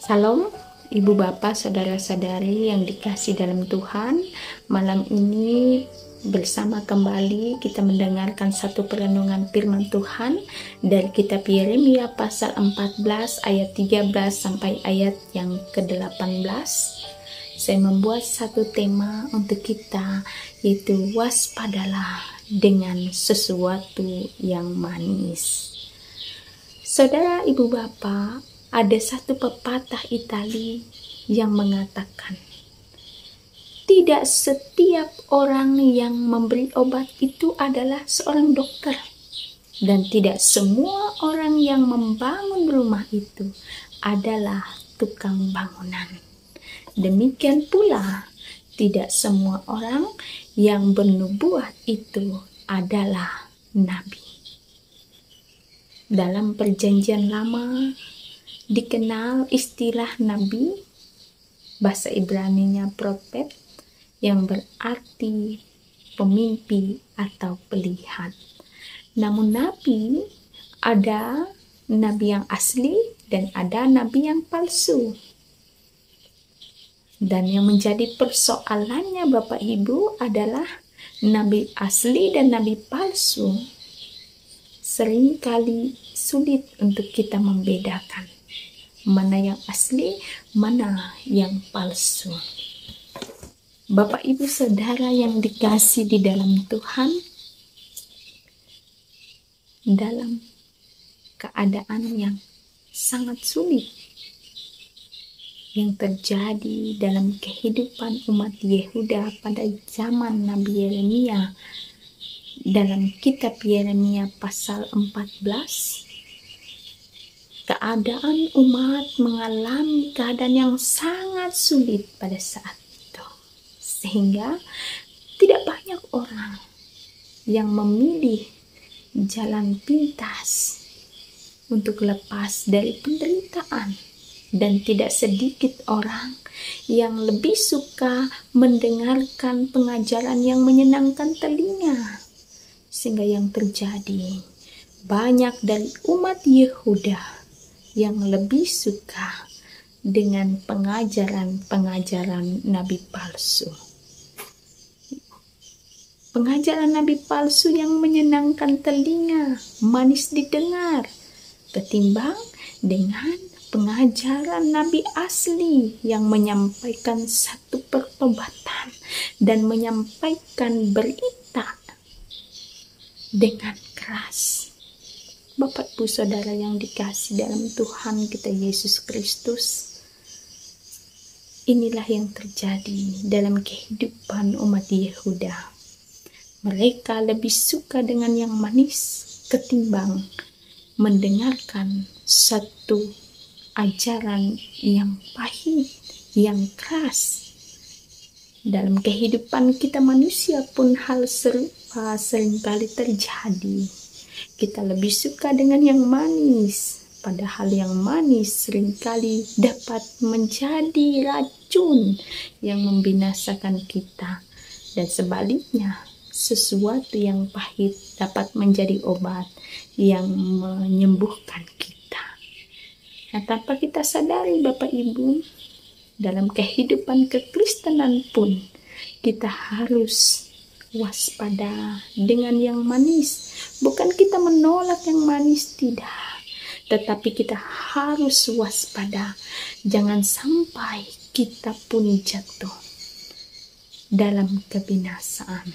Salam, Ibu Bapak, Saudara-saudari yang dikasih dalam Tuhan. Malam ini bersama kembali kita mendengarkan satu perenungan firman Tuhan dari kitab Yeremia pasal 14 ayat 13 sampai ayat yang ke-18. Saya membuat satu tema untuk kita, yaitu waspadalah dengan sesuatu yang manis. Saudara, Ibu Bapak, ada satu pepatah Itali yang mengatakan, tidak setiap orang yang memberi obat itu adalah seorang dokter, dan tidak semua orang yang membangun rumah itu adalah tukang bangunan. Demikian pula, tidak semua orang yang bernubuat itu adalah nabi. Dalam Perjanjian Lama dikenal istilah nabi, bahasa Ibraninya prophet, yang berarti pemimpi atau pelihat. Namun nabi, ada nabi yang asli dan ada nabi yang palsu. Dan yang menjadi persoalannya Bapak Ibu adalah nabi asli dan nabi palsu seringkali sulit untuk kita membedakan mana yang asli, mana yang palsu. Bapak Ibu Saudara yang dikasih di dalam Tuhan, dalam keadaan yang sangat sulit yang terjadi dalam kehidupan umat Yehuda pada zaman Nabi Yeremia, dalam kitab Yeremia pasal 14, keadaan umat mengalami keadaan yang sangat sulit pada saat itu, sehingga tidak banyak orang yang memilih jalan pintas untuk lepas dari penderitaan, dan tidak sedikit orang yang lebih suka mendengarkan pengajaran yang menyenangkan telinga, sehingga yang terjadi banyak dari umat Yehuda yang lebih suka dengan pengajaran-pengajaran nabi palsu. Pengajaran nabi palsu yang menyenangkan telinga, manis didengar, ketimbang dengan pengajaran nabi asli yang menyampaikan satu pertobatan dan menyampaikan berita dengan keras. Bapak Ibu Saudara yang dikasih dalam Tuhan kita Yesus Kristus, inilah yang terjadi dalam kehidupan umat Yehuda. Mereka lebih suka dengan yang manis ketimbang mendengarkan satu ajaran yang pahit, yang keras. Dalam kehidupan kita manusia pun hal serupa seringkali terjadi. Kita lebih suka dengan yang manis, padahal yang manis seringkali dapat menjadi racun yang membinasakan kita. Dan sebaliknya, sesuatu yang pahit dapat menjadi obat yang menyembuhkan kita. Nah, tanpa kita sadari Bapak Ibu, dalam kehidupan kekristenan pun kita harus waspada dengan yang manis. Bukan kita menolak yang manis, tidak, tetapi kita harus waspada. Jangan sampai kita pun jatuh dalam kebinasaan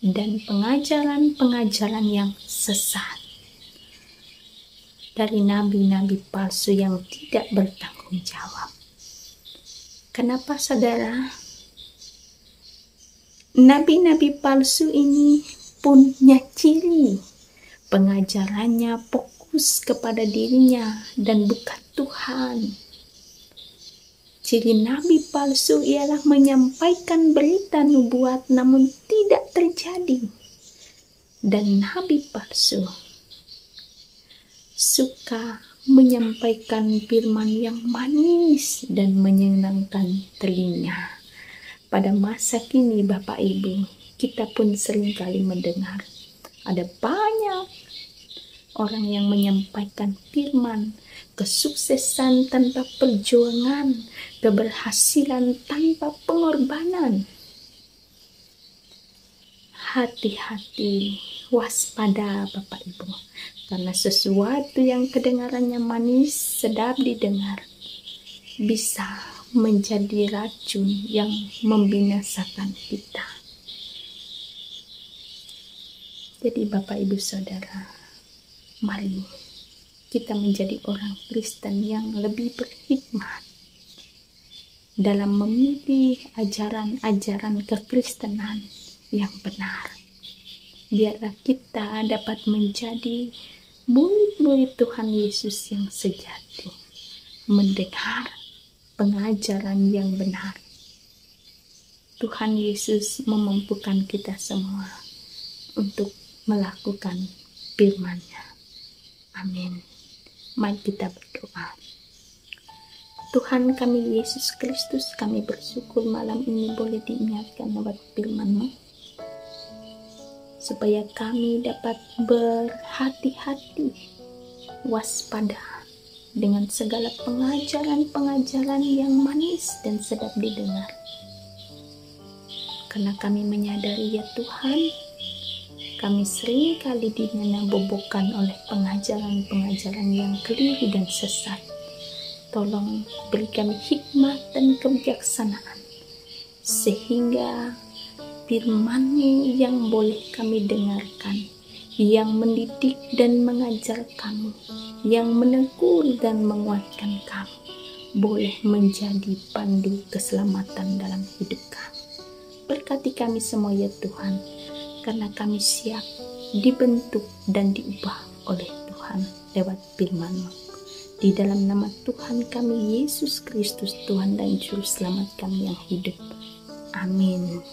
dan pengajaran-pengajaran yang sesat dari nabi-nabi palsu yang tidak bertanggung jawab. Kenapa saudara? Nabi-nabi palsu ini punya ciri, pengajarannya fokus kepada dirinya dan bukan Tuhan. Ciri nabi palsu ialah menyampaikan berita nubuat namun tidak terjadi. Dan nabi palsu suka menyampaikan firman yang manis dan menyenangkan telinga. Pada masa kini Bapak Ibu, kita pun seringkali mendengar ada banyak orang yang menyampaikan firman, kesuksesan tanpa perjuangan, keberhasilan tanpa pengorbanan. Hati-hati, waspada Bapak Ibu, karena sesuatu yang kedengarannya manis, sedap didengar, bisa menjadi racun yang membinasakan kita. Jadi Bapak Ibu Saudara, mari kita menjadi orang Kristen yang lebih berhikmat dalam memilih ajaran-ajaran kekristenan yang benar. Biarlah kita dapat menjadi murid-murid Tuhan Yesus yang sejati, mendengar pengajaran yang benar. Tuhan Yesus memampukan kita semua untuk melakukan firman-Nya. Amin. Mari kita berdoa. Tuhan kami Yesus Kristus, kami bersyukur malam ini boleh diingatkan lewat firman-Mu, supaya kami dapat berhati-hati, waspada dengan segala pengajaran-pengajaran yang manis dan sedap didengar. Karena kami menyadari ya Tuhan, kami sering kali dinyanabobokkan oleh pengajaran-pengajaran yang keliru dan sesat. Tolong beri kami hikmat dan kebijaksanaan, sehingga firman-Mu yang boleh kami dengarkan, yang mendidik dan mengajar kami, yang menegur dan menguatkan kami, boleh menjadi pandu keselamatan dalam hidup kami. Berkati kami semua ya Tuhan, karena kami siap dibentuk dan diubah oleh Tuhan lewat firman-Mu. Di dalam nama Tuhan kami Yesus Kristus, Tuhan dan Juru Selamat kami yang hidup. Amin.